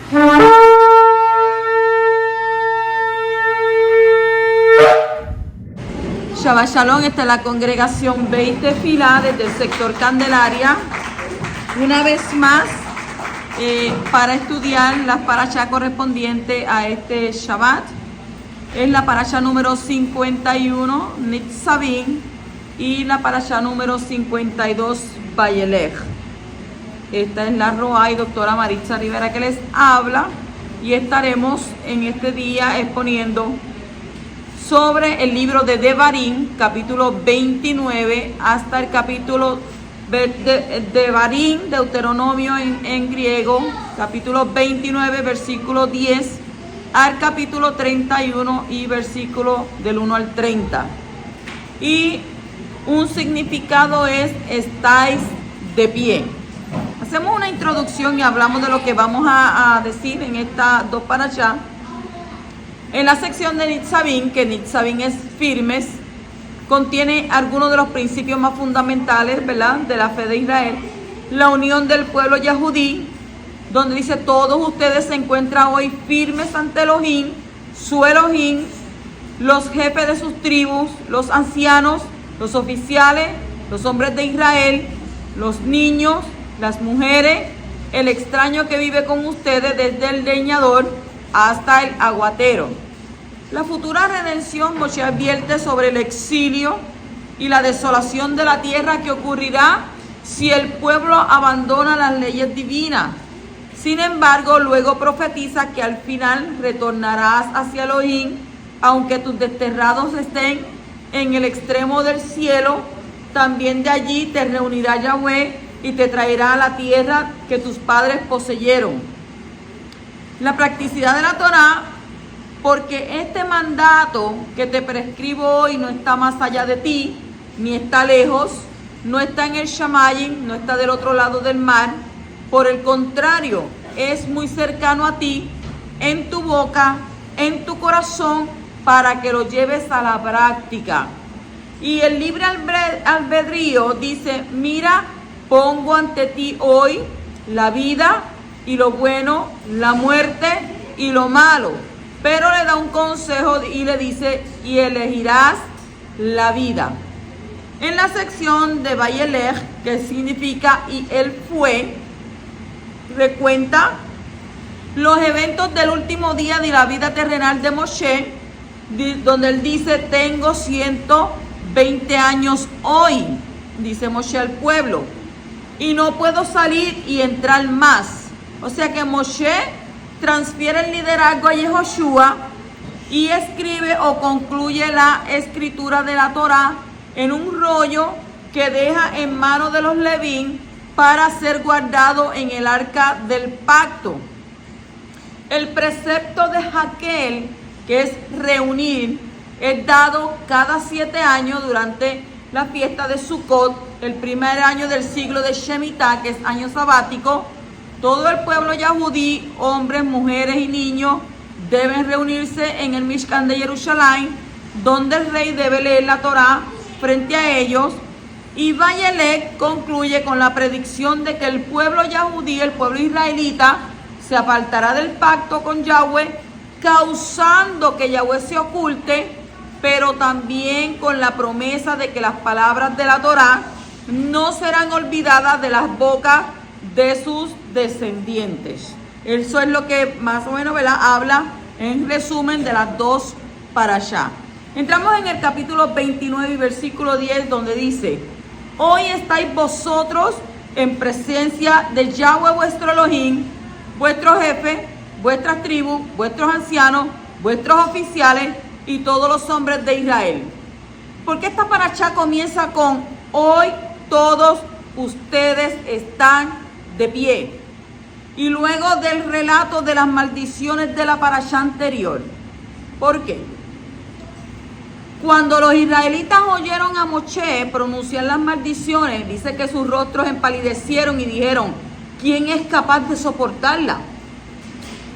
Shabbat Shalom, esta es la congregación Beit Tefilá desde el sector Candelaria. Una vez más, para estudiar las parashá correspondientes a este Shabbat. Es la parashá número 51, Nitzavim, y la parashá número 52, Vayelech. Esta es la Roa y doctora Maritza Rivera que les habla, y estaremos en este día exponiendo sobre el libro de Devarim, capítulo 29, hasta el capítulo Devarim, Deuteronomio en griego, capítulo 29, versículo 10, al capítulo 31 y versículo del 1 al 30. Y un significado es: estáis de pie. Hacemos una introducción y hablamos de lo que vamos a decir en estas dos parashá. En la sección de Nitzavim, que Nitzavim es firmes, contiene algunos de los principios más fundamentales, ¿verdad?, de la fe de Israel. La unión del pueblo yahudí, donde dice: todos ustedes se encuentran hoy firmes ante Elohim, su Elohim, los jefes de sus tribus, los ancianos, los oficiales, los hombres de Israel, los niños, las mujeres, el extraño que vive con ustedes desde el leñador hasta el aguatero. La futura redención, Moshe advierte sobre el exilio y la desolación de la tierra que ocurrirá si el pueblo abandona las leyes divinas. Sin embargo, luego profetiza que al final retornarás hacia Elohim, aunque tus desterrados estén en el extremo del cielo. También de allí te reunirá Yahweh y te traerá a la tierra que tus padres poseyeron. La practicidad de la Torá, porque este mandato que te prescribo hoy no está más allá de ti, ni está lejos, no está en el Shamayim, no está del otro lado del mar. Por el contrario, es muy cercano a ti, en tu boca, en tu corazón, para que lo lleves a la práctica. Y el libre albedrío dice: mira, pongo ante ti hoy la vida y lo bueno, la muerte y lo malo. Pero le da un consejo y le dice: y elegirás la vida. En la sección de Vayelech, que significa y él fue, recuenta los eventos del último día de la vida terrenal de Moshe, donde él dice: tengo 120 años hoy, dice Moshe al pueblo, y no puedo salir y entrar más. O sea que Moshe transfiere el liderazgo a Yehoshua y escribe o concluye la escritura de la Torá en un rollo que deja en manos de los Levín para ser guardado en el arca del pacto. El precepto de Hakel, que es reunir, es dado cada 7 años durante la fiesta de Sukkot, el primer año del siglo de Shemitah, que es año sabático. Todo el pueblo yahudí, hombres, mujeres y niños, deben reunirse en el Mishkan de Jerusalén, donde el rey debe leer la Torá frente a ellos. Y Vayelech concluye con la predicción de que el pueblo yahudí, el pueblo israelita, se apartará del pacto con Yahweh, causando que Yahweh se oculte, pero también con la promesa de que las palabras de la Torá no serán olvidadas de las bocas de sus descendientes. Eso es lo que más o menos, ¿verdad?, habla en resumen de las dos parashá. Entramos en el capítulo 29 y versículo 10, donde dice: hoy estáis vosotros en presencia de Yahweh vuestro Elohim, vuestro jefe, vuestras tribus, vuestros ancianos, vuestros oficiales y todos los hombres de Israel. ¿Por qué esta parashá comienza con hoy todos ustedes están de pie? Y luego del relato de las maldiciones de la parashá anterior. ¿Por qué? Cuando los israelitas oyeron a Moshe pronunciar las maldiciones, dice que sus rostros empalidecieron y dijeron: ¿quién es capaz de soportarla?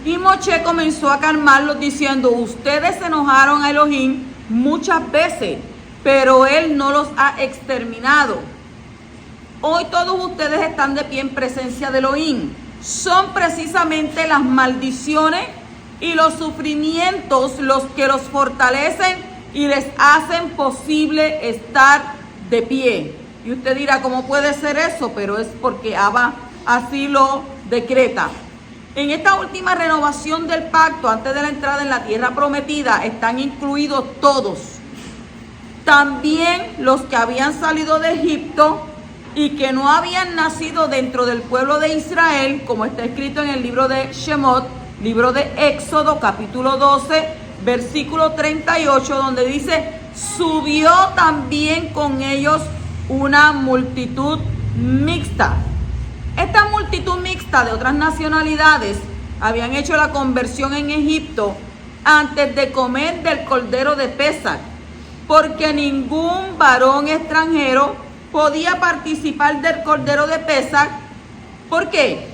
Y Moshe comenzó a calmarlos diciendo: ustedes se enojaron a Elohim muchas veces, pero él no los ha exterminado. Hoy todos ustedes están de pie en presencia de Elohim. son precisamente las maldiciones y los sufrimientos los que los fortalecen y les hacen posible estar de pie. Y usted dirá, ¿cómo puede ser eso? Pero es porque Abba así lo decreta. En esta última renovación del pacto, antes de la entrada en la tierra prometida, están incluidos todos. También los que habían salido de Egipto y que no habían nacido dentro del pueblo de Israel, como está escrito en el libro de Shemot, libro de Éxodo, capítulo 12, versículo 38, donde dice, subió también con ellos una multitud mixta. Esta multitud mixta de otras nacionalidades habían hecho la conversión en Egipto antes de comer del cordero de Pesach, porque ningún varón extranjero podía participar del cordero de Pesach. ¿Por qué?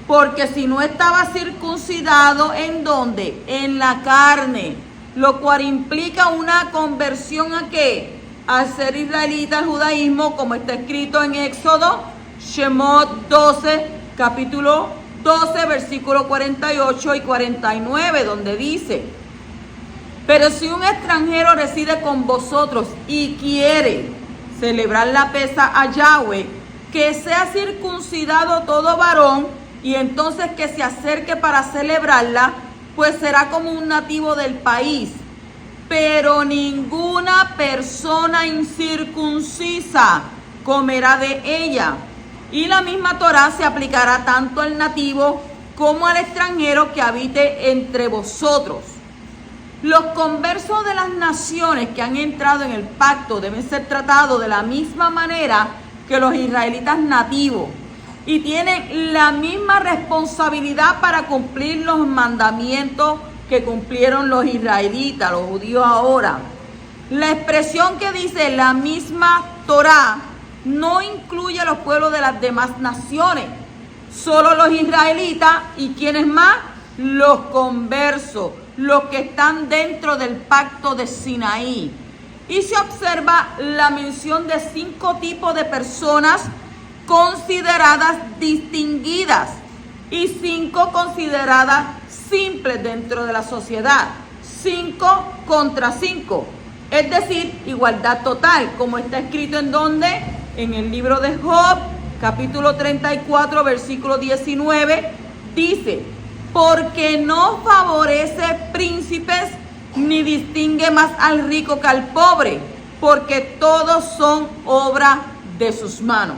Porque si no estaba circuncidado, ¿en dónde? En la carne, lo cual implica una conversión ¿a qué? Al ser israelita, al judaísmo, como está escrito en Éxodo, Shemot 12, capítulo 12, versículo 48 y 49, donde dice, pero si un extranjero reside con vosotros y quiere celebrar la Pesaj a Yahweh, que sea circuncidado todo varón, y entonces que se acerque para celebrarla, pues será como un nativo del país. Pero ninguna persona incircuncisa comerá de ella. Y la misma Torá se aplicará tanto al nativo como al extranjero que habite entre vosotros. Los conversos de las naciones que han entrado en el pacto deben ser tratados de la misma manera que los israelitas nativos y tienen la misma responsabilidad para cumplir los mandamientos que cumplieron los israelitas, los judíos ahora. La expresión que dice la misma Torá no incluye a los pueblos de las demás naciones, solo los israelitas y quienes más, los conversos, los que están dentro del pacto de Sinaí. Y se observa la mención de 5 tipos de personas consideradas distinguidas y 5 consideradas simples dentro de la sociedad. 5 contra 5, es decir, igualdad total, como está escrito en donde, en el libro de Job, capítulo 34, versículo 19, dice, porque no favorece príncipes ni distingue más al rico que al pobre, porque todos son obra de sus manos.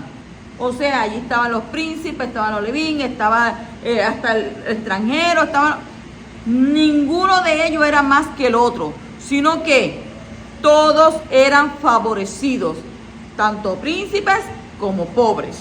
O sea, allí estaban los príncipes, estaban los levín, estaba hasta el extranjero, ninguno de ellos era más que el otro, sino que todos eran favorecidos, tanto príncipes como pobres.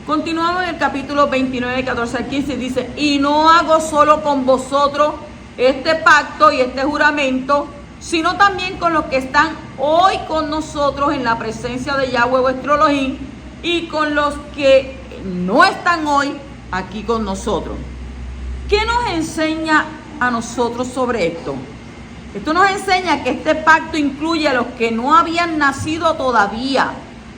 Continuamos en el capítulo 29, 14 al 15, dice, y no hago solo con vosotros este pacto y este juramento, sino también con los que están hoy con nosotros en la presencia de Yahweh vuestro Elohim, y con los que no están hoy aquí con nosotros. ¿Qué nos enseña a nosotros sobre esto? Esto nos enseña que este pacto incluye a los que no habían nacido todavía,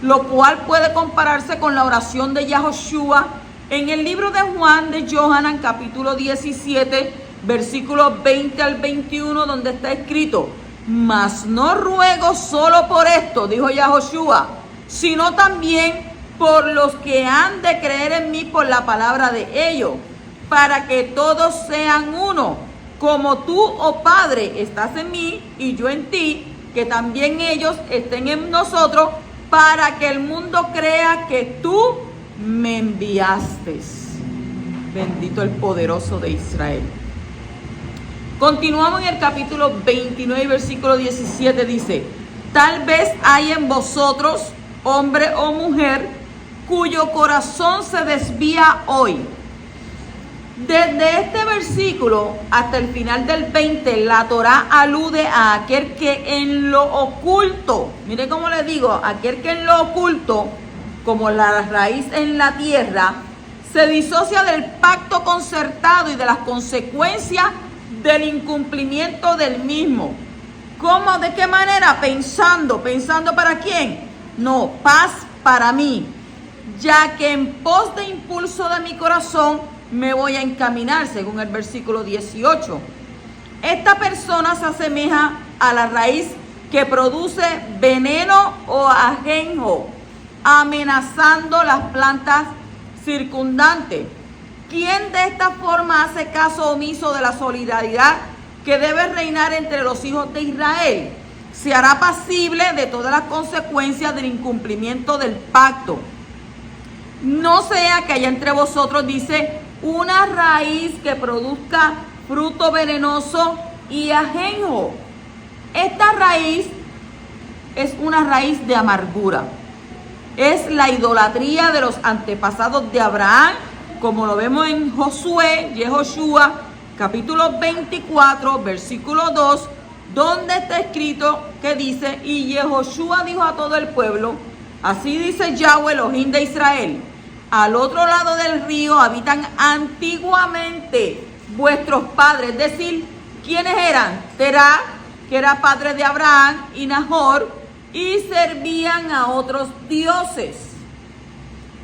lo cual puede compararse con la oración de Yahoshua en el libro de Juan de Johanan, capítulo 17, versículos 20 al 21, donde está escrito, mas no ruego solo por esto, dijo Yahoshua, sino también por los que han de creer en mí por la palabra de ellos, para que todos sean uno, como tú, oh Padre, estás en mí y yo en ti, que también ellos estén en nosotros, para que el mundo crea que tú me enviaste. Bendito el poderoso de Israel. Continuamos en el capítulo 29, versículo 17, dice, tal vez hay en vosotros, hombre o mujer, cuyo corazón se desvía hoy. Desde este versículo hasta el final del 20, la Torá alude a aquel que en lo oculto, mire cómo le digo, aquel que en lo oculto, como la raíz en la tierra, se disocia del pacto concertado y de las consecuencias del incumplimiento del mismo. ¿Cómo? ¿De qué manera? ¿Pensando para quién? No, paz para mí. ya que en pos de impulso de mi corazón me voy a encaminar, según el versículo 18. Esta persona se asemeja a la raíz que produce veneno o ajenjo, amenazando las plantas circundantes. ¿Quién de esta forma hace caso omiso de la solidaridad que debe reinar entre los hijos de Israel? Se hará pasible de todas las consecuencias del incumplimiento del pacto. No sea que haya entre vosotros, dice, una raíz que produzca fruto venenoso y ajenjo. Esta raíz es una raíz de amargura. Es la idolatría de los antepasados de Abraham, como lo vemos en Josué, capítulo 24, versículo 2, donde está escrito que dice, y Yehoshua dijo a todo el pueblo, así dice Yahweh, Elohim de Israel, al otro lado del río habitan antiguamente vuestros padres, es decir, ¿quiénes eran? Terah, que era padre de Abraham, y Nahor, y servían a otros dioses.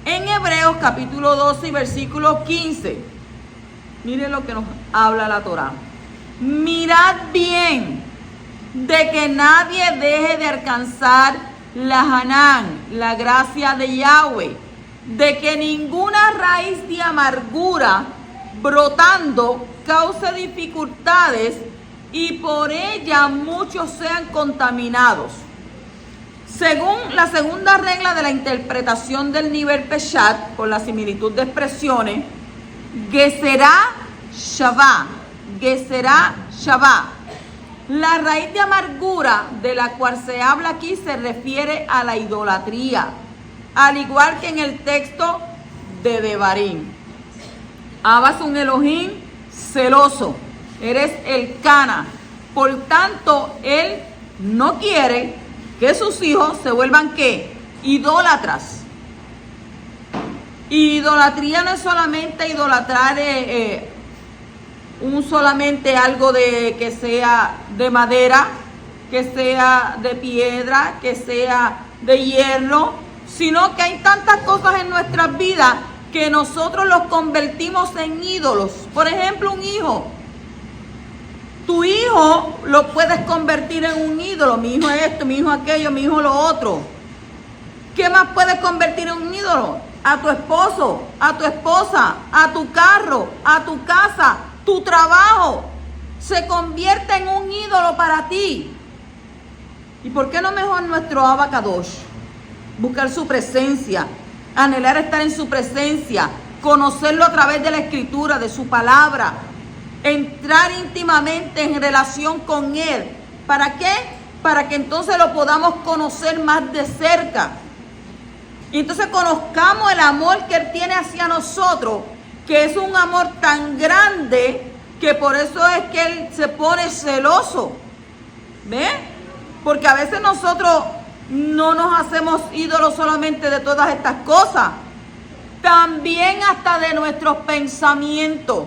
En Hebreos capítulo 12 y versículo 15, miren lo que nos habla la Torá. Mirad bien de que nadie deje de alcanzar la Hanán, la gracia de Yahweh, de que ninguna raíz de amargura brotando cause dificultades y por ella muchos sean contaminados. Según la segunda regla de la interpretación del nivel Peshat, por la similitud de expresiones, Geserá Shavá, la raíz de amargura de la cual se habla aquí se refiere a la idolatría, al igual que en el texto de Devarim. Abas un Elohim celoso, eres el Cana, por tanto él no quiere que sus hijos se vuelvan ¿qué? Idólatras. Y idolatría no es solamente idolatrar solamente algo de que sea de madera, que sea de piedra, que sea de hierro, sino que hay tantas cosas en nuestras vidas que nosotros los convertimos en ídolos. Por ejemplo, un hijo. Tu hijo lo puedes convertir en un ídolo. Mi hijo esto, mi hijo aquello, mi hijo lo otro. ¿Qué más puedes convertir en un ídolo? A tu esposo, a tu esposa, a tu carro, a tu casa, tu trabajo. Se convierte en un ídolo para ti. ¿Y por qué no mejor nuestro Abba Kadosh? Buscar su presencia, anhelar estar en su presencia, conocerlo a través de la escritura, de su palabra. Entrar íntimamente en relación con Él. ¿Para qué? Para que entonces lo podamos conocer más de cerca. Y entonces conozcamos el amor que Él tiene hacia nosotros, que es un amor tan grande que por eso es que Él se pone celoso. ¿Ve? Porque a veces nosotros no nos hacemos ídolos solamente de todas estas cosas, también hasta de nuestros pensamientos.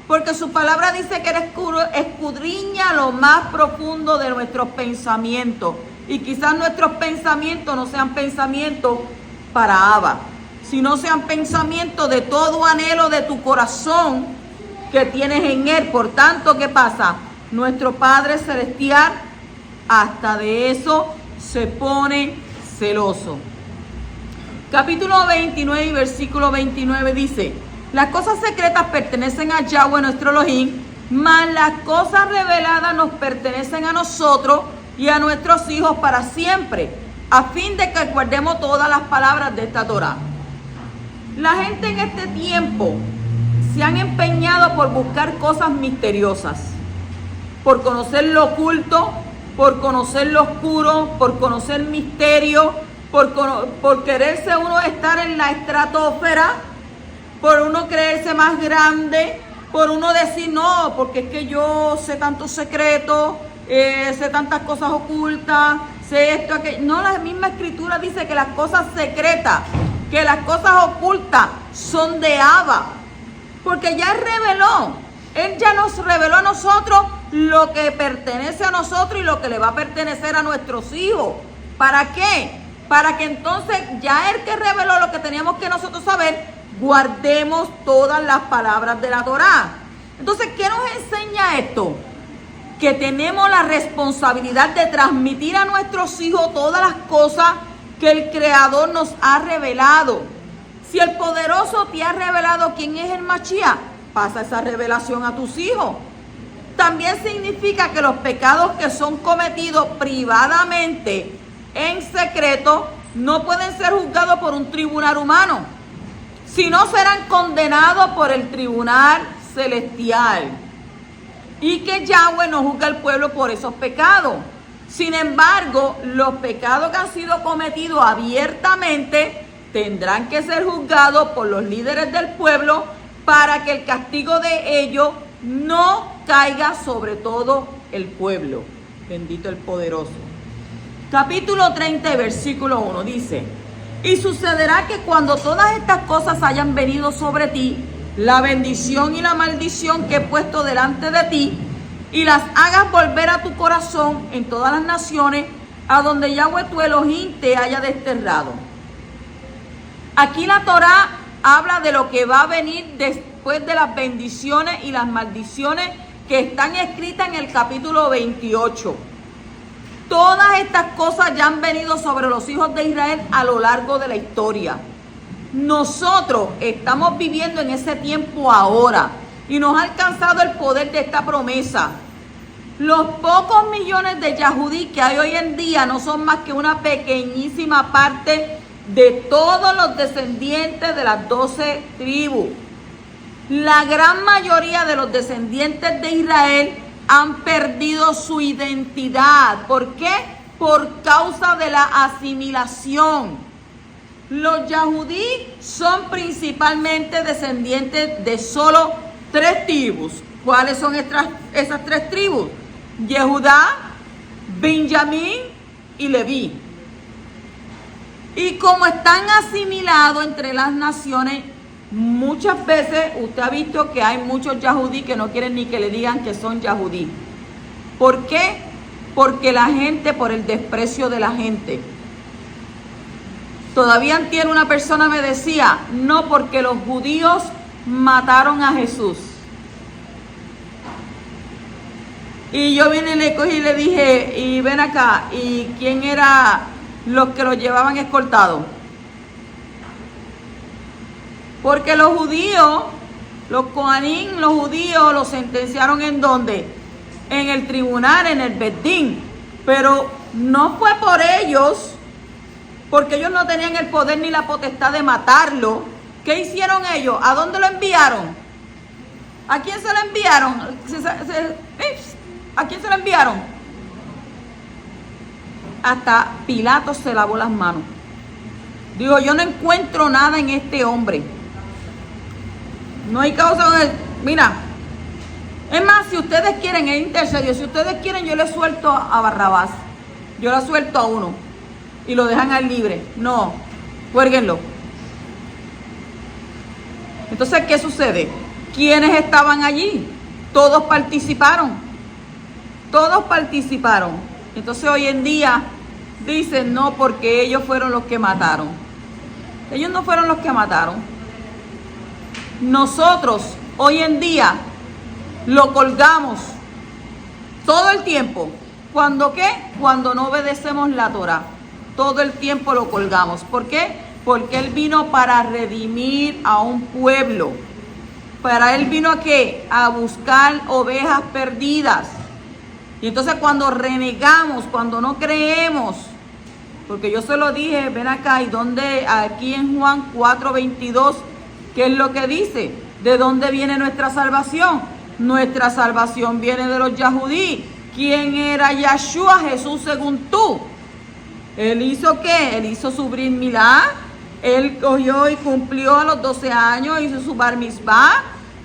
Porque su palabra dice que Él escudriña lo más profundo de nuestros pensamientos. Y quizás nuestros pensamientos no sean pensamientos para Abba, sino sean pensamientos de todo anhelo de tu corazón que tienes en Él. Por tanto, ¿qué pasa? Nuestro Padre Celestial hasta de eso se pone celoso. Capítulo 29 y versículo 29 dice: las cosas secretas pertenecen a Yahweh nuestro Elohim, mas las cosas reveladas nos pertenecen a nosotros y a nuestros hijos para siempre, a fin de que guardemos todas las palabras de esta Torá. La gente en este tiempo se han empeñado por buscar cosas misteriosas, por conocer lo oculto, por conocer lo oscuro, por conocer misterio, por quererse uno estar en la estratosfera, por uno creerse más grande, por uno decir no, porque es que yo sé tantos secretos, sé tantas cosas ocultas, sé esto, aquello. No, la misma escritura dice que las cosas secretas, que las cosas ocultas son de Abba, porque ya Él reveló, Él ya nos reveló a nosotros lo que pertenece a nosotros y lo que le va a pertenecer a nuestros hijos. ¿Para qué? para que entonces ya Él que reveló lo que teníamos que nosotros saber, guardemos todas las palabras de la Torá. Entonces, ¿qué nos enseña esto? Que tenemos la responsabilidad de transmitir a nuestros hijos todas las cosas que el Creador nos ha revelado. Si el Poderoso te ha revelado quién es el Mashiach, pasa esa revelación a tus hijos. También significa que los pecados que son cometidos privadamente, en secreto, no pueden ser juzgados por un tribunal humano, sino serán condenados por el tribunal celestial. Y que Yahweh no juzga al pueblo por esos pecados. Sin embargo, los pecados que han sido cometidos abiertamente tendrán que ser juzgados por los líderes del pueblo para que el castigo de ellos no caiga sobre todo el pueblo. Bendito el Poderoso. Capítulo 30, versículo 1 dice: y sucederá que cuando todas estas cosas hayan venido sobre ti, la bendición y la maldición que he puesto delante de ti, y las hagas volver a tu corazón en todas las naciones a donde Yahweh tu Elohim te haya desterrado. Aquí la Torá habla de lo que va a venir después de las bendiciones y las maldiciones que están escritas en el capítulo 28. Todas estas cosas ya han venido sobre los hijos de Israel a lo largo de la historia. Nosotros estamos viviendo en ese tiempo ahora y nos ha alcanzado el poder de esta promesa. Los pocos millones de Yahudí que hay hoy en día no son más que una pequeñísima parte de todos los descendientes de las 12 tribus. La gran mayoría de los descendientes de Israel han perdido su identidad. ¿Por qué? Por causa de la asimilación. Los Yahudí son principalmente descendientes de solo 3 tribus. ¿Cuáles son esas 3 tribus? Yehudá, Benjamín y Leví. Y como están asimilados entre las naciones, muchas veces usted ha visto que hay muchos Yahudí que no quieren ni que le digan que son Yahudí. ¿Por qué? Porque la gente, por el desprecio de la gente. Todavía antier una persona me decía, no, porque los judíos mataron a Jesús. Y yo vine y le cogí y le dije, y ven acá, ¿y quién era los que los llevaban escoltados? Porque los judíos, los Coanín, los judíos los sentenciaron ¿en dónde? En el tribunal, en el Bedín. Pero no fue por ellos, porque ellos no tenían el poder ni la potestad de matarlo. ¿Qué hicieron ellos? ¿A dónde lo enviaron? ¿A quién se lo enviaron? ¿A quién se lo enviaron? Hasta Pilato se lavó las manos. Digo, yo no encuentro nada en este hombre. No hay causa con él. Mira, es más, si ustedes quieren, es intercedio. Si ustedes quieren, yo le suelto a Barrabás. Yo le suelto a uno. Y lo dejan al libre. No, cuérguenlo. Entonces, ¿qué sucede? ¿Quiénes estaban allí? Todos participaron. Todos participaron. Entonces, hoy en día dicen no, porque ellos fueron los que mataron. Ellos no fueron los que mataron. Nosotros, hoy en día, lo colgamos todo el tiempo. ¿Cuándo qué? Cuando no obedecemos la Torá. Todo el tiempo lo colgamos. ¿Por qué? Porque Él vino para redimir a un pueblo. Para Él vino ¿a qué? A buscar ovejas perdidas. Y entonces cuando renegamos, cuando no creemos, porque yo se lo dije, ven acá, y donde aquí en Juan 4:22, ¿qué es lo que dice? ¿De dónde viene nuestra salvación? Nuestra salvación viene de los Yahudí. ¿Quién era Yahshua? Jesús según tú. ¿Él hizo qué? Él hizo su Brit Milá. Él cogió y cumplió a los 12 años, hizo su Bar Mitzvah.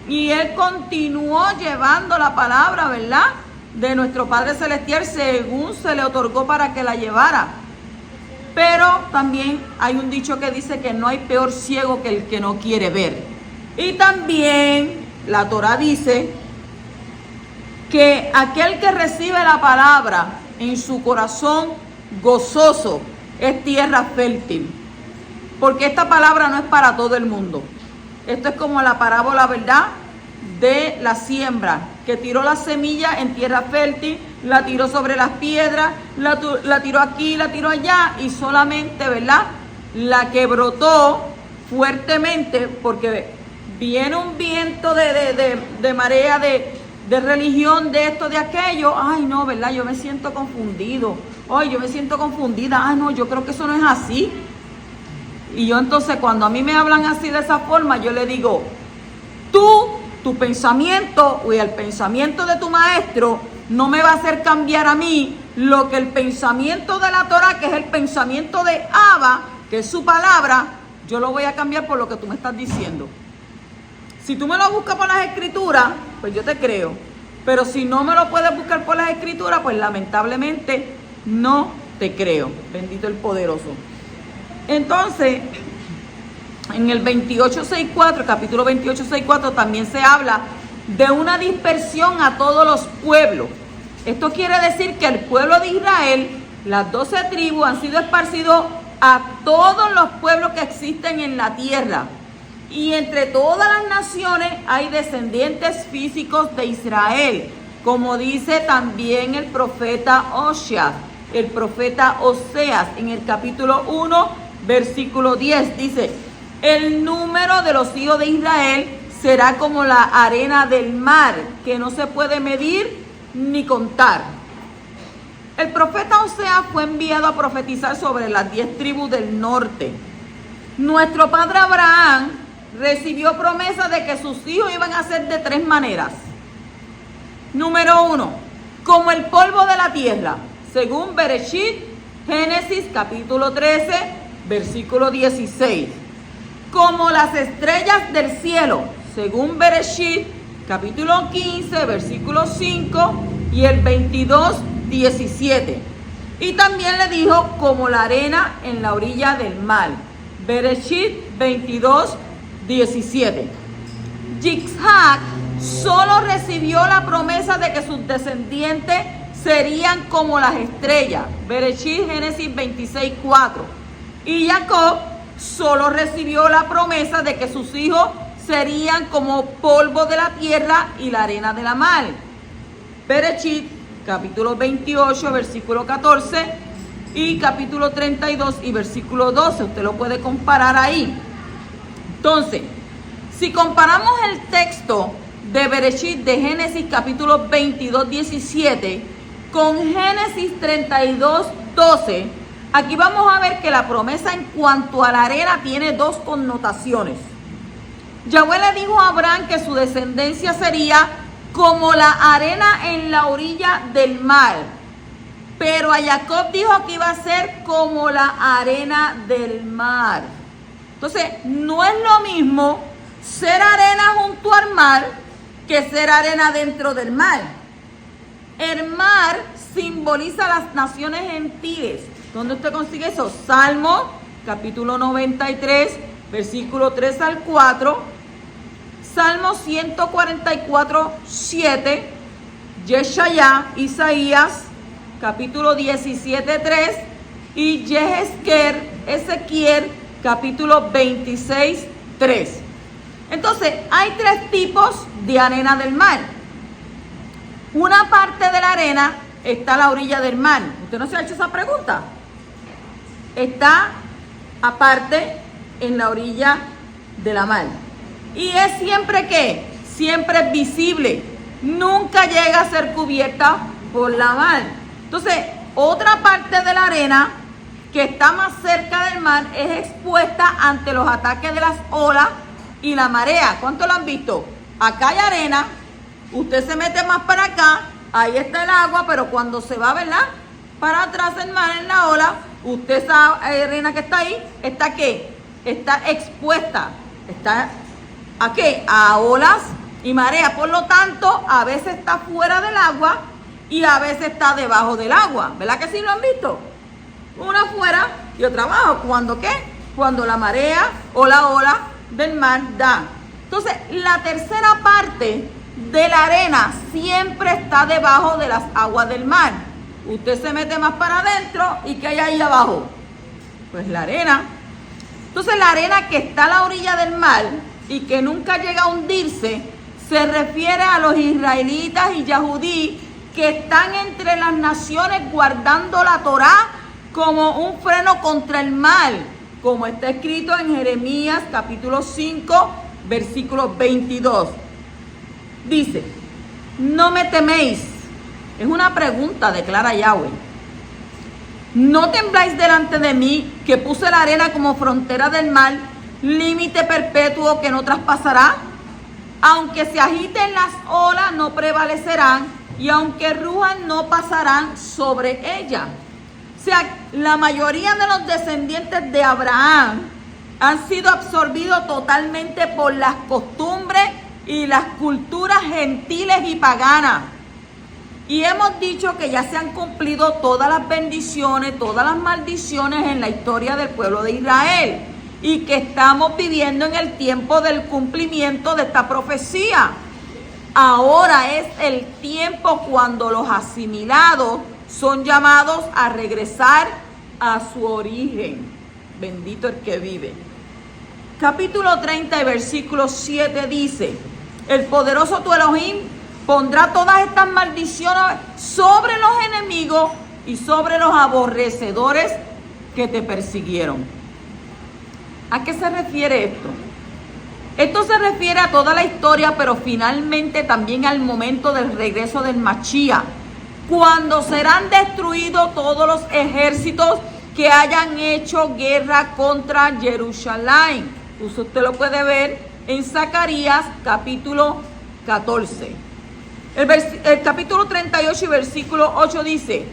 Y Él continuó llevando la palabra, ¿verdad?, de nuestro Padre Celestial según se le otorgó para que la llevara. Pero también hay un dicho que dice que no hay peor ciego que el que no quiere ver. Y también la Torá dice que aquel que recibe la palabra en su corazón gozoso es tierra fértil. Porque esta palabra no es para todo el mundo. Esto es como la parábola, ¿verdad?, de la siembra, que tiró la semilla en tierra fértil, la tiró sobre las piedras, la tiró aquí, la tiró allá, y solamente, ¿verdad?, la que brotó fuertemente, porque viene un viento de marea, de religión, de esto, de aquello. Ay, no, ¿verdad? Yo me siento confundido. Ay, yo me siento confundida. Ay, no, yo creo que eso no es así. Y yo entonces, cuando a mí me hablan así de esa forma, yo le digo, tu pensamiento o el pensamiento de tu maestro no me va a hacer cambiar a mí lo que el pensamiento de la Torah, que es el pensamiento de Abba, que es su palabra, yo lo voy a cambiar por lo que tú me estás diciendo. Si tú me lo buscas por las escrituras, pues yo te creo. Pero si no me lo puedes buscar por las escrituras, pues lamentablemente no te creo. Bendito el poderoso. Entonces, en el 28:6:4, capítulo 28:6:4, también se habla de una dispersión a todos los pueblos. Esto quiere decir que el pueblo de Israel, las 12 tribus, han sido esparcidos a todos los pueblos que existen en la tierra. Y entre todas las naciones hay descendientes físicos de Israel, como dice también el profeta Oseas, el profeta Oseas, en el capítulo 1, versículo 10, dice: el número de los hijos de Israel será como la arena del mar, que no se puede medir ni contar. El profeta Oseas fue enviado a profetizar sobre las 10 tribus del norte. Nuestro padre Abraham recibió promesa de que sus hijos iban a ser de 3 maneras. Número 1, como el polvo de la tierra, según Bereshit, Génesis capítulo 13, versículo 16. Como las estrellas del cielo, según Bereshit capítulo 15, versículo 5 y el 22, 17. Y también le dijo, como la arena en la orilla del mar, Bereshit 22, 17. Yitzhak solo recibió la promesa de que sus descendientes serían como las estrellas, Bereshit, Génesis 26, 4. Y Jacob solo recibió la promesa de que sus hijos serían como polvo de la tierra y la arena de la mar, Bereshit, capítulo 28, versículo 14, y capítulo 32 y versículo 12. Usted lo puede comparar ahí. Entonces, si comparamos el texto de Bereshit de Génesis capítulo 22, 17 con Génesis 32, 12, aquí vamos a ver que la promesa en cuanto a la arena tiene 2 connotaciones. Yahweh le dijo a Abraham que su descendencia sería como la arena en la orilla del mar, pero a Jacob dijo que iba a ser como la arena del mar. Entonces, no es lo mismo ser arena junto al mar que ser arena dentro del mar. El mar simboliza las naciones gentiles. ¿Dónde usted consigue eso? Salmo, capítulo 93, versículo 3 al 4. Salmo 144, 7. Yeshaya, Isaías, capítulo 17, 3. Y Ezequiel, capítulo 26, 3. Entonces, hay 3 tipos de arena del mar. Una parte de la arena está a la orilla del mar. ¿Usted no se ha hecho esa pregunta? Está aparte en la orilla de la mar. Y es siempre ¿qué? Siempre es visible. Nunca llega a ser cubierta por la mar. Entonces, otra parte de la arena que está más cerca del mar es expuesta ante los ataques de las olas y la marea. ¿Cuánto lo han visto? Acá hay arena, usted se mete más para acá, ahí está el agua, pero cuando se va, ¿verdad?, para atrás el mar en la ola, usted esa arena que está ahí, ¿está qué? Está expuesta. ¿Está a qué? A olas y marea. Por lo tanto, a veces está fuera del agua y a veces está debajo del agua. ¿Verdad que sí lo han visto? Una afuera y otra abajo. ¿Cuándo qué? Cuando la marea o la ola del mar da. Entonces, la tercera parte de la arena siempre está debajo de las aguas del mar. Usted se mete más para adentro y ¿qué hay ahí abajo? Pues la arena. Entonces la arena que está a la orilla del mar y que nunca llega a hundirse, se refiere a los israelitas y yahudí que están entre las naciones guardando la Torá como un freno contra el mal, como está escrito en Jeremías capítulo 5, versículo 22. Dice, no me teméis. Es una pregunta, declara Yahweh. No tembláis delante de mí, que puse la arena como frontera del mar, límite perpetuo que no traspasará. Aunque se agiten las olas, no prevalecerán, y aunque rujan, no pasarán sobre ella. O sea, la mayoría de los descendientes de Abraham han sido absorbidos totalmente por las costumbres y las culturas gentiles y paganas. Y hemos dicho que ya se han cumplido todas las bendiciones, todas las maldiciones en la historia del pueblo de Israel. Y que estamos viviendo en el tiempo del cumplimiento de esta profecía. Ahora es el tiempo cuando los asimilados son llamados a regresar a su origen. Bendito el que vive. Capítulo 30 y versículo 7 dice, el poderoso tu Elohim pondrá todas estas maldiciones sobre los enemigos y sobre los aborrecedores que te persiguieron. ¿A qué se refiere esto? Esto se refiere a toda la historia, pero finalmente también al momento del regreso del Mashiach, cuando serán destruidos todos los ejércitos que hayan hecho guerra contra Jerusalén. Usted lo puede ver en Zacarías capítulo 14. El capítulo 38 y versículo 8 dice,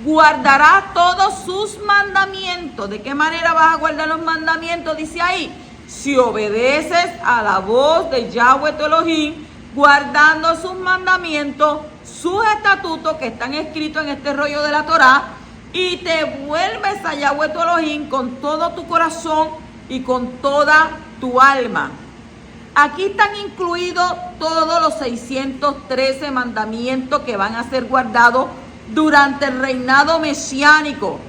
guardará todos sus mandamientos. ¿De qué manera vas a guardar los mandamientos? Dice ahí, si obedeces a la voz de Yahweh tu Elohim, guardando sus mandamientos, sus estatutos que están escritos en este rollo de la Torá, y te vuelves a Yahweh tu Elohim con todo tu corazón y con toda tu alma. Aquí están incluidos todos los 613 mandamientos que van a ser guardados durante el reinado mesiánico,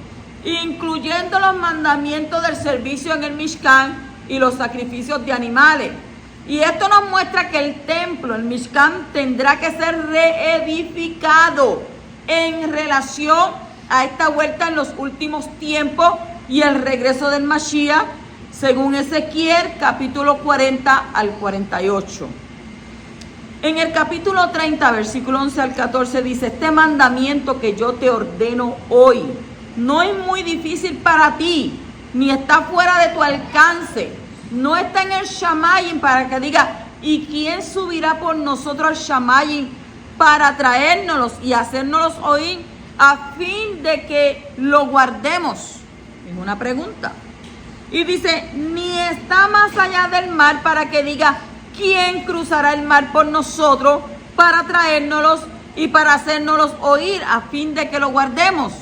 incluyendo los mandamientos del servicio en el Mishkan y los sacrificios de animales. Y esto nos muestra que el templo, el Mishkan, tendrá que ser reedificado en relación a esta vuelta en los últimos tiempos y el regreso del Mashiach, según Ezequiel capítulo 40 al 48. En el capítulo 30, versículo 11 al 14 dice, este mandamiento que yo te ordeno hoy no es muy difícil para ti, ni está fuera de tu alcance. No está en el Shamayim para que diga, ¿y quién subirá por nosotros al Shamayim para traérnoslos y hacérnoslos oír a fin de que lo guardemos? Es una pregunta. Y dice, ni está más allá del mar para que diga, ¿quién cruzará el mar por nosotros para traérnoslos y para hacérnoslos oír a fin de que lo guardemos?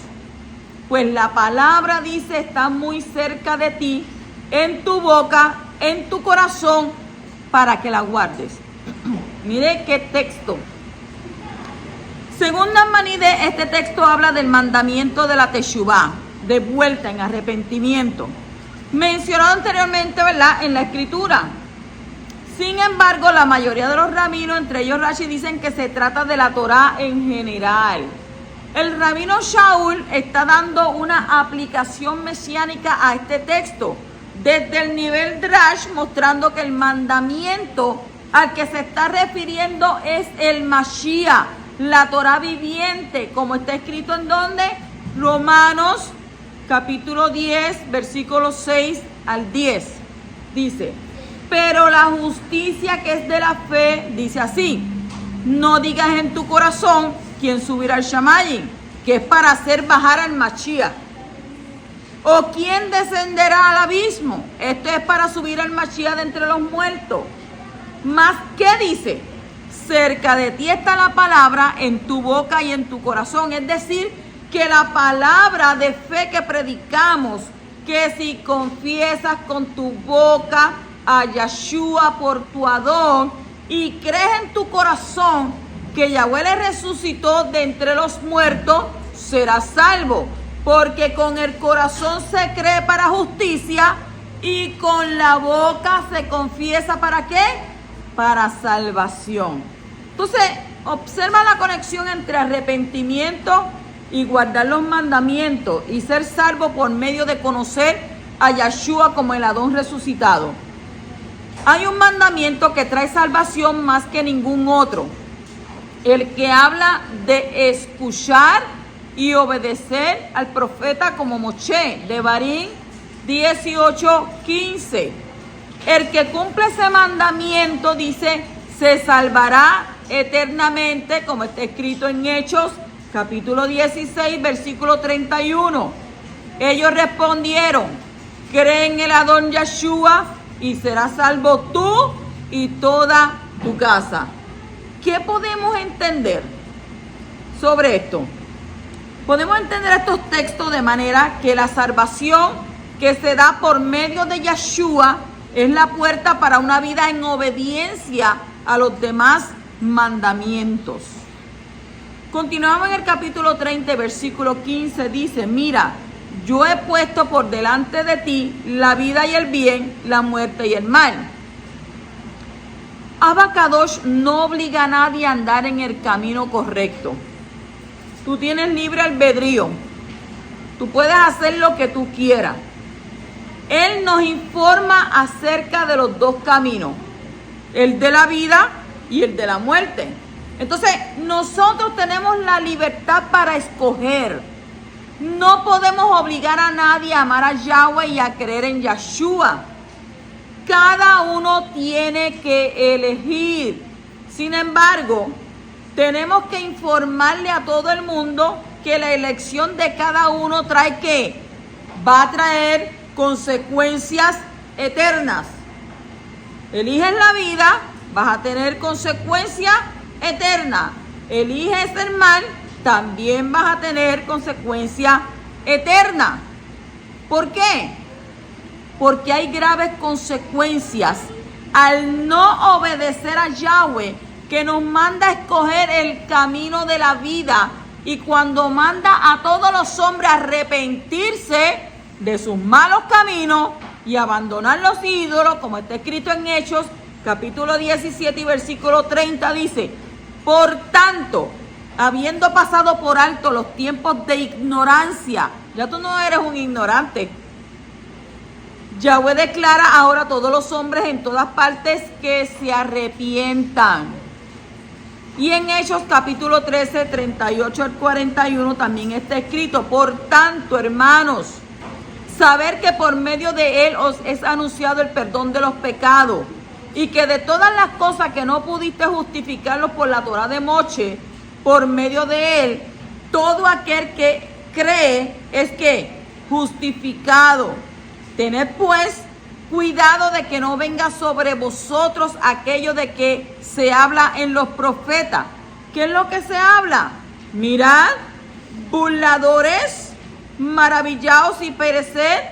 Pues la palabra dice, está muy cerca de ti, en tu boca, en tu corazón, para que la guardes. Mire qué texto. Según Narmanides, este texto habla del mandamiento de la Teshuvá, de vuelta en arrepentimiento, mencionado anteriormente, ¿verdad?, en la escritura. Sin embargo, la mayoría de los rabinos, entre ellos Rashi, dicen que se trata de la Torá en general. El rabino Shaul está dando una aplicación mesiánica a este texto, desde el nivel Drash, mostrando que el mandamiento al que se está refiriendo es el Mashiach, la Torá viviente, como está escrito en donde, Romanos capítulo 10, versículos 6 al 10. Dice, pero la justicia que es de la fe, dice así, no digas en tu corazón quién subirá al Shamayim, que es para hacer bajar al Mashiach, o quién descenderá al abismo, esto es para subir al Mashiach de entre los muertos. Más, ¿qué dice? Cerca de ti está la palabra, en tu boca y en tu corazón, es decir, que la palabra de fe que predicamos, que si confiesas con tu boca a Yeshua por tu Adón y crees en tu corazón que Yahweh le resucitó de entre los muertos, serás salvo. porque con el corazón se cree para justicia y con la boca se confiesa ¿para qué? Para salvación. Entonces, observa la conexión entre arrepentimiento y guardar los mandamientos y ser salvo por medio de conocer a Yeshua como el Adón resucitado. Hay un mandamiento que trae salvación más que ningún otro, el que habla de escuchar y obedecer al profeta como Moshe, Devarim 18:15. El que cumple ese mandamiento, dice, se salvará eternamente, como está escrito en Hechos, capítulo 16, versículo 31. Ellos respondieron, cree en el Adón Yeshua y serás salvo tú y toda tu casa. ¿Qué podemos entender sobre esto? Podemos entender estos textos de manera que la salvación que se da por medio de Yeshua es la puerta para una vida en obediencia a los demás mandamientos. Continuamos en el capítulo 30, versículo 15, dice, mira, yo he puesto por delante de ti la vida y el bien, la muerte y el mal. Abba Kadosh no obliga a nadie a andar en el camino correcto. Tú tienes libre albedrío. Tú puedes hacer lo que tú quieras. Él nos informa acerca de los dos caminos, el de la vida y el de la muerte. Entonces, nosotros tenemos la libertad para escoger. No podemos obligar a nadie a amar a Yahweh y a creer en Yeshua. Cada uno tiene que elegir. Sin embargo, tenemos que informarle a todo el mundo que la elección de cada uno trae ¿qué? Va a traer consecuencias eternas. Eliges la vida, vas a tener consecuencias eternas. Eliges el mal, también vas a tener consecuencias eternas. ¿Por qué? Porque hay graves consecuencias al no obedecer a Yahweh, que nos manda a escoger el camino de la vida y cuando manda a todos los hombres a arrepentirse de sus malos caminos y abandonar los ídolos, como está escrito en Hechos, capítulo 17 y versículo 30, dice, por tanto, habiendo pasado por alto los tiempos de ignorancia, ya tú no eres un ignorante. Yahweh declara ahora a todos los hombres en todas partes que se arrepientan. Y en Hechos capítulo 13, 38 al 41 también está escrito, por tanto, hermanos, saber que por medio de él os es anunciado el perdón de los pecados y que de todas las cosas que no pudiste justificarlos por la Torá de Moshe, por medio de él, todo aquel que cree es que justificado. Tened pues cuidado de que no venga sobre vosotros aquello de que se habla en los profetas. ¿Qué es lo que se habla? Mirad, burladores, maravillaos y pereced,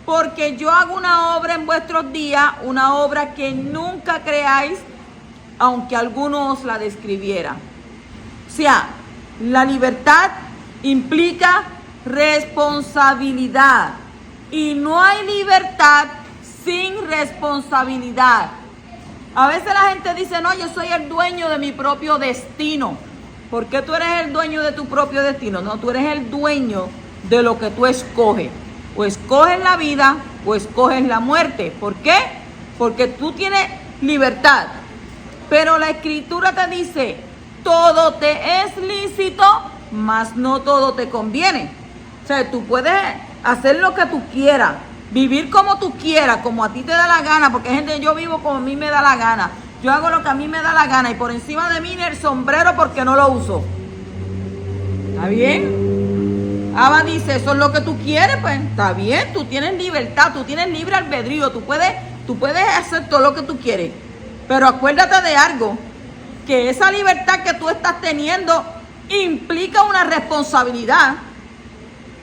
porque yo hago una obra en vuestros días, una obra que nunca creáis, aunque alguno os la describiera. O sea, la libertad implica responsabilidad. Y no hay libertad sin responsabilidad. A veces la gente dice, no, yo soy el dueño de mi propio destino. ¿Por qué tú eres el dueño de tu propio destino? No, tú eres el dueño de lo que tú escoges. O escoges la vida o escoges la muerte. ¿Por qué? Porque tú tienes libertad. Pero la escritura te dice, todo te es lícito, mas no todo te conviene. O sea, tú puedes hacer lo que tú quieras, vivir como tú quieras, como a ti te da la gana, porque gente, yo vivo como a mí me da la gana. Yo hago lo que a mí me da la gana y por encima de mí el sombrero porque no lo uso. ¿Está bien? Abba dice, eso es lo que tú quieres, pues está bien, tú tienes libertad, tú tienes libre albedrío, tú puedes hacer todo lo que tú quieres. Pero acuérdate de algo, que esa libertad que tú estás teniendo implica una responsabilidad.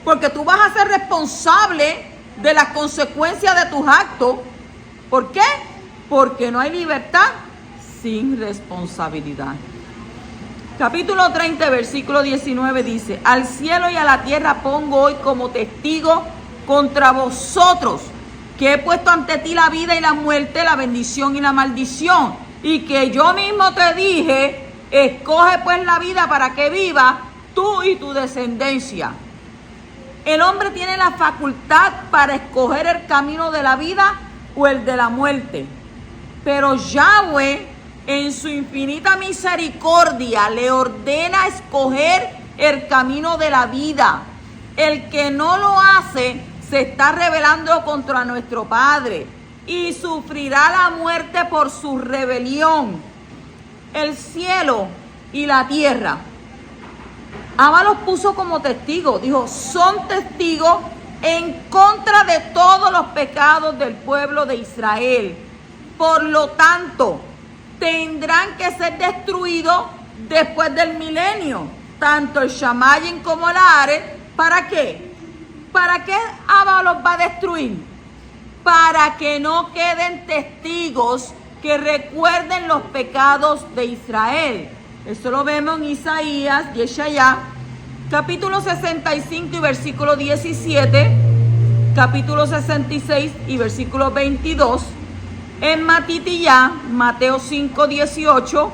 Porque tú vas a ser responsable de las consecuencias de tus actos. ¿Por qué? Porque no hay libertad sin responsabilidad. Capítulo 30, versículo 19 dice: al cielo y a la tierra pongo hoy como testigo contra vosotros, que he puesto ante ti la vida y la muerte, la bendición y la maldición, y que yo mismo te dije: escoge pues la vida para que viva tú y tu descendencia. El hombre tiene la facultad para escoger el camino de la vida o el de la muerte, pero Yahweh, en su infinita misericordia, le ordena escoger el camino de la vida. El que no lo hace se está rebelando contra nuestro Padre y sufrirá la muerte por su rebelión. El cielo y la tierra, Abba los puso como testigos. Dijo: son testigos en contra de todos los pecados del pueblo de Israel. Por lo tanto, tendrán que ser destruidos después del milenio, tanto el Shamayim como el Ares. ¿Para qué? ¿Para qué Abba los va a destruir? Para que no queden testigos que recuerden los pecados de Israel. Eso lo vemos en Isaías, Yeshayá, capítulo 65 y versículo 17, capítulo 66 y versículo 22, en Matitiyá, Mateo 5, 18,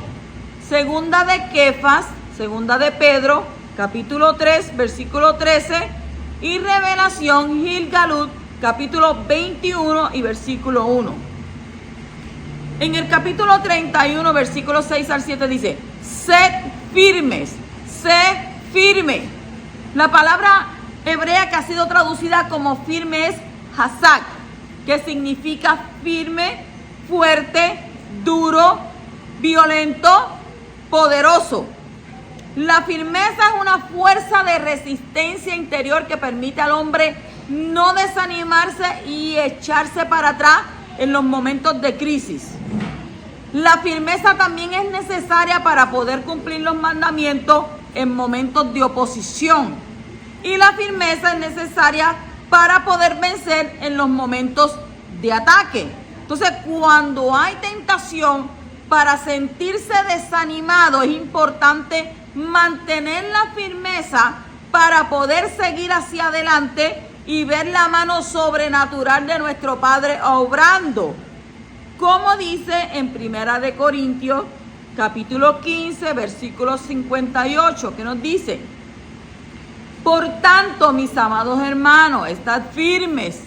segunda de Kefas, segunda de Pedro, capítulo 3, versículo 13, y Revelación, Gilgalut, capítulo 21 y versículo 1. En el capítulo 31, versículo 6 al 7 dice: sed firmes, sé firme. La palabra hebrea que ha sido traducida como firme es hazak, que significa firme, fuerte, duro, violento, poderoso. La firmeza es una fuerza de resistencia interior que permite al hombre no desanimarse y echarse para atrás en los momentos de crisis. La firmeza también es necesaria para poder cumplir los mandamientos en momentos de oposición. Y la firmeza es necesaria para poder vencer en los momentos de ataque. Entonces, cuando hay tentación, para sentirse desanimado, es importante mantener la firmeza para poder seguir hacia adelante y ver la mano sobrenatural de nuestro Padre obrando. Como dice en Primera de Corintios, capítulo 15, versículo 58, que nos dice: por tanto, mis amados hermanos, estad firmes,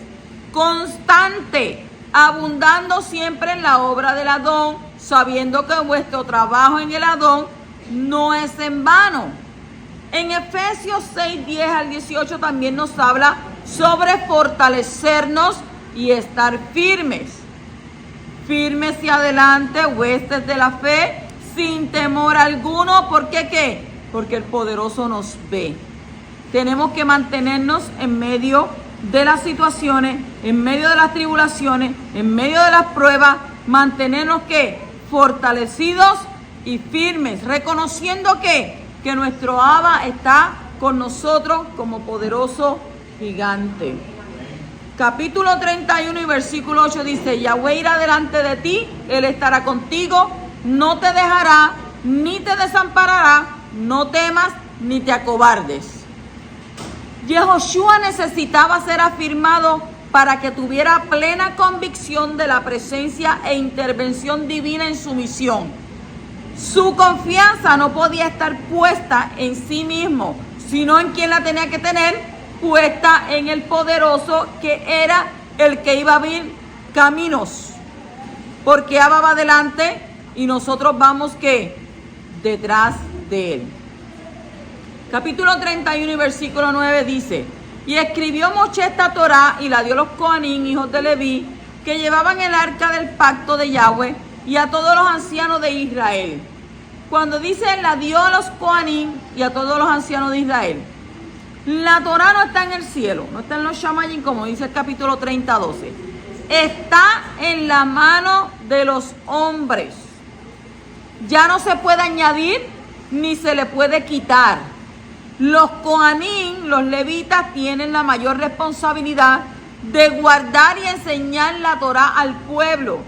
constante, abundando siempre en la obra del Adón, sabiendo que vuestro trabajo en el Adón no es en vano. En Efesios 6, 10 al 18 también nos habla sobre fortalecernos y estar firmes. Firmes y adelante, huestes de la fe, sin temor alguno. ¿Por qué qué? Porque el poderoso nos ve. Tenemos que mantenernos en medio de las situaciones, en medio de las tribulaciones, en medio de las pruebas, mantenernos ¿qué? Fortalecidos y firmes, reconociendo que nuestro Abba está con nosotros como poderoso gigante. Capítulo 31 y versículo 8 dice: Yahweh irá delante de ti, Él estará contigo, no te dejará, ni te desamparará, no temas, ni te acobardes. Yehoshua necesitaba ser afirmado para que tuviera plena convicción de la presencia e intervención divina en su misión. Su confianza no podía estar puesta en sí mismo, sino en quien la tenía que tener puesta en el poderoso, que era el que iba a abrir caminos. Porque Abba va adelante y nosotros vamos ¿qué? Detrás de él. Capítulo 31 y versículo 9 dice: y escribió Moshe esta Torá y la dio a los Coanín, hijos de Leví, que llevaban el arca del pacto de Yahweh, y a todos los ancianos de Israel. Cuando dice la dio a los Coanín y a todos los ancianos de Israel, la Torá no está en el cielo, no está en los Shamayim, como dice el capítulo 30, 12. Está en la mano de los hombres. Ya no se puede añadir ni se le puede quitar. Los Coanín, los levitas, tienen la mayor responsabilidad de guardar y enseñar la Torá al pueblo.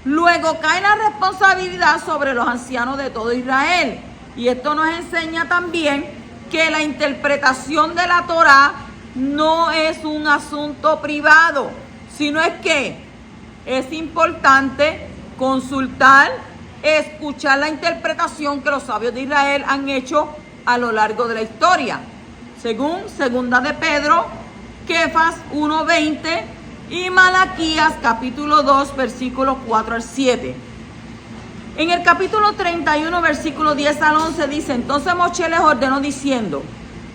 Luego cae la responsabilidad sobre los ancianos de todo Israel. Y esto nos enseña también que la interpretación de la Torá no es un asunto privado, sino es que es importante consultar, escuchar la interpretación que los sabios de Israel han hecho a lo largo de la historia. Según Segunda de Pedro, Kefas 1:20 y Malaquías capítulo 2, versículos 4 al 7. En el capítulo 31, versículo 10 al 11 dice: entonces Moshe les ordenó diciendo: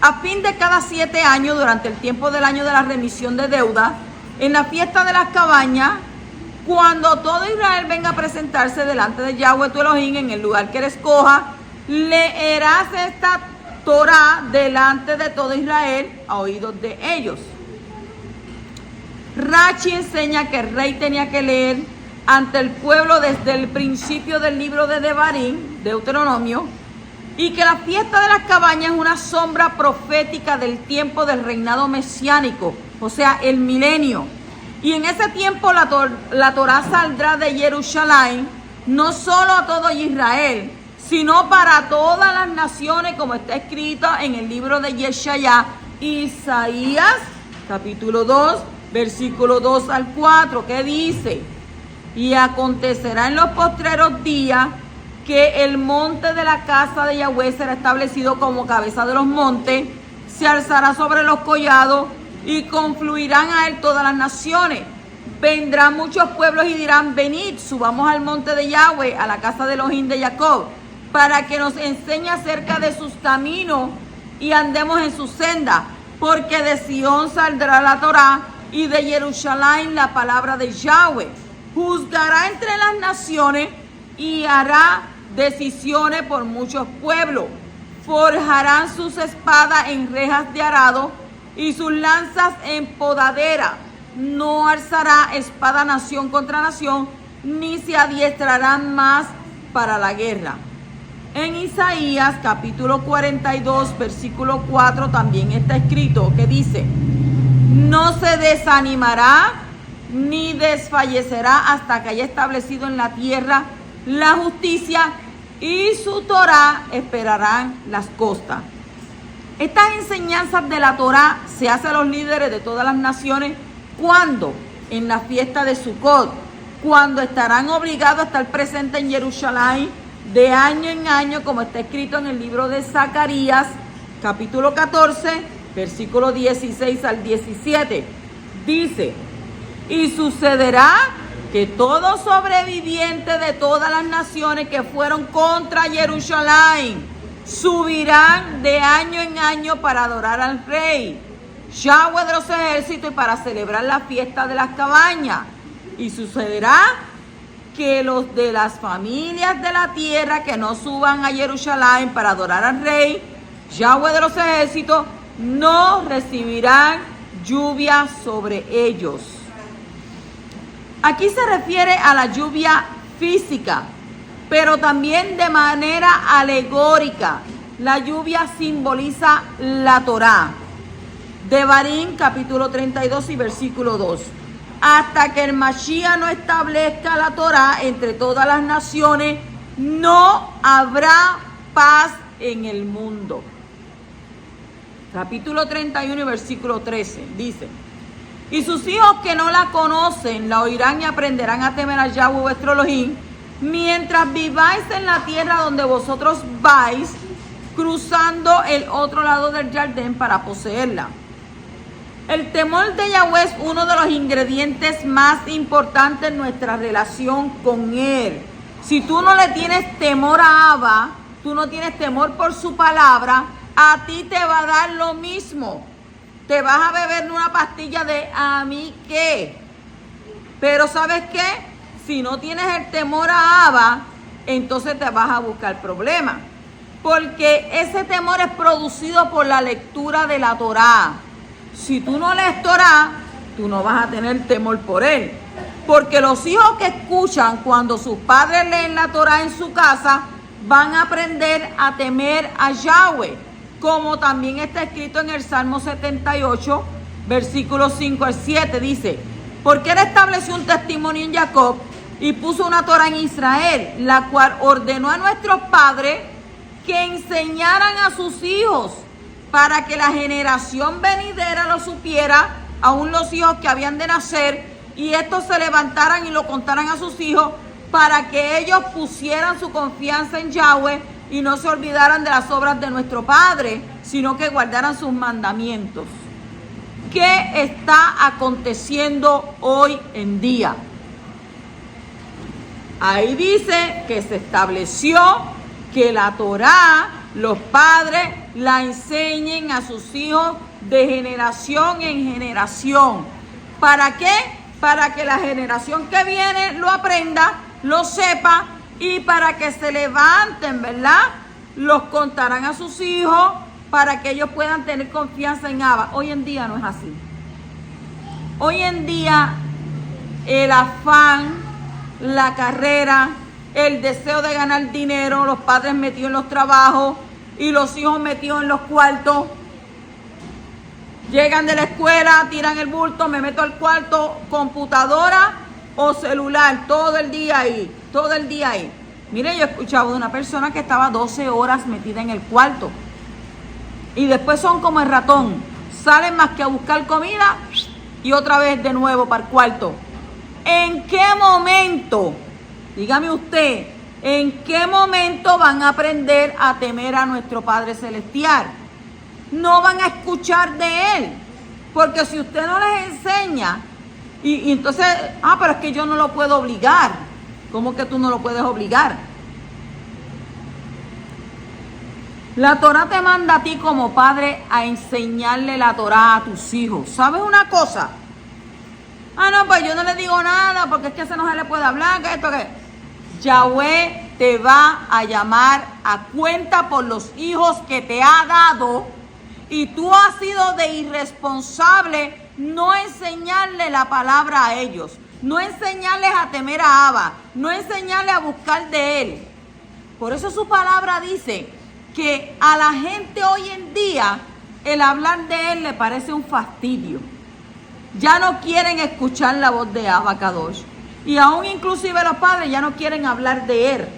a fin de cada 7 años, durante el tiempo del año de la remisión de deuda, en la fiesta de las cabañas, cuando todo Israel venga a presentarse delante de Yahweh tu Elohim en el lugar que él escoja, leerás esta Torá delante de todo Israel a oídos de ellos. Rashi enseña que el rey tenía que leer ante el pueblo desde el principio del libro de Devarim, Deuteronomio, y que la fiesta de las cabañas es una sombra profética del tiempo del reinado mesiánico, o sea, el milenio. Y en ese tiempo la Torá saldrá de Jerusalén, no solo a todo Israel, sino para todas las naciones, como está escrito en el libro de Yeshaya, Isaías, capítulo 2, versículo 2 al 4, que dice: y acontecerá en los postreros días que el monte de la casa de Yahweh será establecido como cabeza de los montes, se alzará sobre los collados y confluirán a él todas las naciones. Vendrán muchos pueblos y dirán: venid, subamos al monte de Yahweh, a la casa de Elohim de Jacob, para que nos enseñe acerca de sus caminos y andemos en su senda, porque de Sión saldrá la Torá y de Jerusalén la palabra de Yahweh. Juzgará entre las naciones y hará decisiones por muchos pueblos. Forjarán sus espadas en rejas de arado y sus lanzas en podadera. No alzará espada nación contra nación, ni se adiestrarán más para la guerra. En Isaías capítulo 42, versículo 4 también está escrito que dice: no se desanimará ni desfallecerá hasta que haya establecido en la tierra la justicia, y su Torá esperarán las costas. Estas enseñanzas de la Torá se hacen a los líderes de todas las naciones. ¿Cuándo? En la fiesta de Sukkot, cuando estarán obligados a estar presentes en Jerusalén de año en año, como está escrito en el libro de Zacarías, capítulo 14, versículo 16 al 17. Dice: y sucederá que todo sobreviviente de todas las naciones que fueron contra Jerusalén subirán de año en año para adorar al rey Yahweh de los ejércitos y para celebrar la fiesta de las cabañas. Y sucederá que los de las familias de la tierra que no suban a Jerusalén para adorar al rey Yahweh de los ejércitos no recibirán lluvia sobre ellos. Aquí se refiere a la lluvia física, pero también de manera alegórica. La lluvia simboliza la Torá. Devarim capítulo 32 y versículo 2. Hasta que el Mashiach no establezca la Torá entre todas las naciones, no habrá paz en el mundo. Capítulo 31 y versículo 13 dice: y sus hijos que no la conocen la oirán y aprenderán a temer a Yahweh vuestro Elohim, mientras viváis en la tierra donde vosotros vais, cruzando el otro lado del Jardín para poseerla. El temor de Yahweh es uno de los ingredientes más importantes en nuestra relación con Él. Si tú no le tienes temor a Abba, tú no tienes temor por su palabra, a ti te va a dar lo mismo. Te vas a beber una pastilla de ¿a mí qué? Pero ¿sabes qué? Si no tienes el temor a Abba, entonces te vas a buscar problemas. Porque ese temor es producido por la lectura de la Torá. Si tú no lees Torá, tú no vas a tener temor por él. Porque los hijos que escuchan cuando sus padres leen la Torá en su casa, van a aprender a temer a Yahweh. Como también está escrito en el Salmo 78, versículos 5 al 7, dice: porque él estableció un testimonio en Jacob y puso una Torá en Israel, la cual ordenó a nuestros padres que enseñaran a sus hijos para que la generación venidera lo supiera, aún los hijos que habían de nacer, y estos se levantaran y lo contaran a sus hijos para que ellos pusieran su confianza en Yahweh y no se olvidaran de las obras de nuestro Padre, sino que guardaran sus mandamientos. ¿Qué está aconteciendo hoy en día? Ahí dice que se estableció que la Torá, los padres la enseñen a sus hijos de generación en generación. ¿Para qué? Para que la generación que viene lo aprenda, lo sepa, y para que se levanten, ¿verdad? Los contarán a sus hijos para que ellos puedan tener confianza en Abba. Hoy en día no es así. Hoy en día el afán, la carrera, el deseo de ganar dinero, los padres metidos en los trabajos y los hijos metidos en los cuartos. Llegan de la escuela, tiran el bulto, me meto al cuarto, computadora o celular, todo el día ahí, todo el día ahí. Mire, yo he escuchado de una persona que estaba 12 horas metida en el cuarto y después son como el ratón, salen más que a buscar comida y otra vez de nuevo para el cuarto. ¿En qué momento, dígame usted, en qué momento van a aprender a temer a nuestro Padre Celestial? No van a escuchar de Él, porque si usted no les enseña, y entonces, pero es que yo no lo puedo obligar. ¿Cómo que tú no lo puedes obligar? La Torá te manda a ti como padre a enseñarle la Torá a tus hijos. ¿Sabes una cosa? No, pues yo no le digo nada porque es que ese no se le puede hablar, que esto, que... Yahweh te va a llamar a cuenta por los hijos que te ha dado y tú has sido de irresponsable no enseñarle la palabra a ellos, no enseñarles a temer a Abba, no enseñarles a buscar de Él. Por eso su palabra dice que a la gente hoy en día el hablar de Él le parece un fastidio. Ya no quieren escuchar la voz de Abba Kadosh. Y aún inclusive los padres ya no quieren hablar de Él.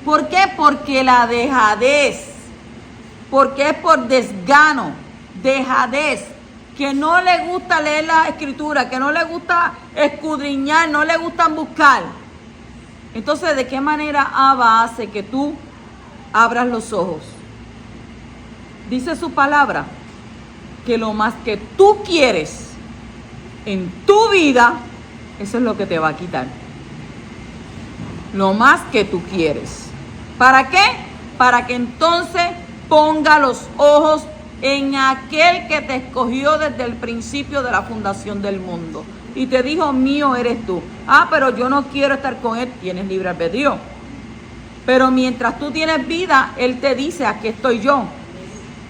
¿Por qué? Porque la dejadez, porque es por desgano, dejadez, que no le gusta leer la escritura, que no le gusta escudriñar, no le gustan buscar. Entonces, ¿de qué manera Abba hace que tú abras los ojos? Dice su palabra que lo más que tú quieres en tu vida, eso es lo que te va a quitar. Lo más que tú quieres. ¿Para qué? Para que entonces ponga los ojos en aquel que te escogió desde el principio de la fundación del mundo. Y te dijo, mío eres tú. Pero yo no quiero estar con Él. Tienes libre albedrío. Pero mientras tú tienes vida, Él te dice, aquí estoy yo.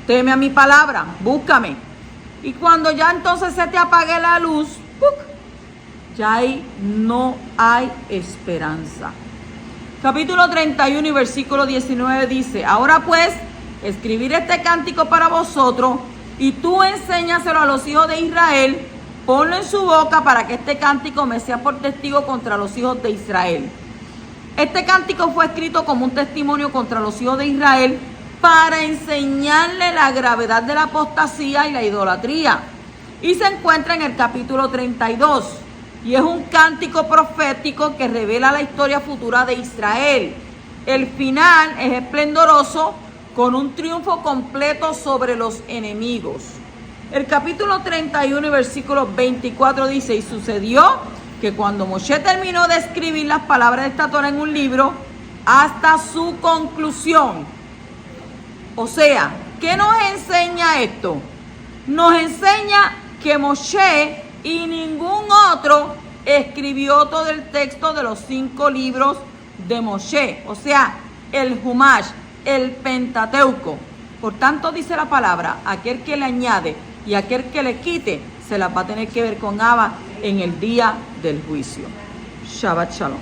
Teme a mi palabra, búscame. Y cuando ya entonces se te apague la luz, ¡puc!, ya ahí no hay esperanza. Capítulo 31 y versículo 19 dice, ahora pues, escribir este cántico para vosotros, y tú enséñaselo a los hijos de Israel, ponlo en su boca para que este cántico me sea por testigo contra los hijos de Israel. Este cántico fue escrito como un testimonio contra los hijos de Israel para enseñarle la gravedad de la apostasía y la idolatría. Y se encuentra en el capítulo 32. Y es un cántico profético que revela la historia futura de Israel. El final es esplendoroso, con un triunfo completo sobre los enemigos. El capítulo 31 y versículo 24 dice, y sucedió que cuando Moshe terminó de escribir las palabras de esta Torá en un libro, hasta su conclusión. O sea, ¿qué nos enseña esto? Nos enseña que Moshe y ningún otro escribió todo el texto de los 5 libros de Moshe, o sea, el Humash, el Pentateuco. Por tanto, dice la palabra, aquel que le añade y aquel que le quite, se las va a tener que ver con Abba en el día del juicio. Shabbat Shalom.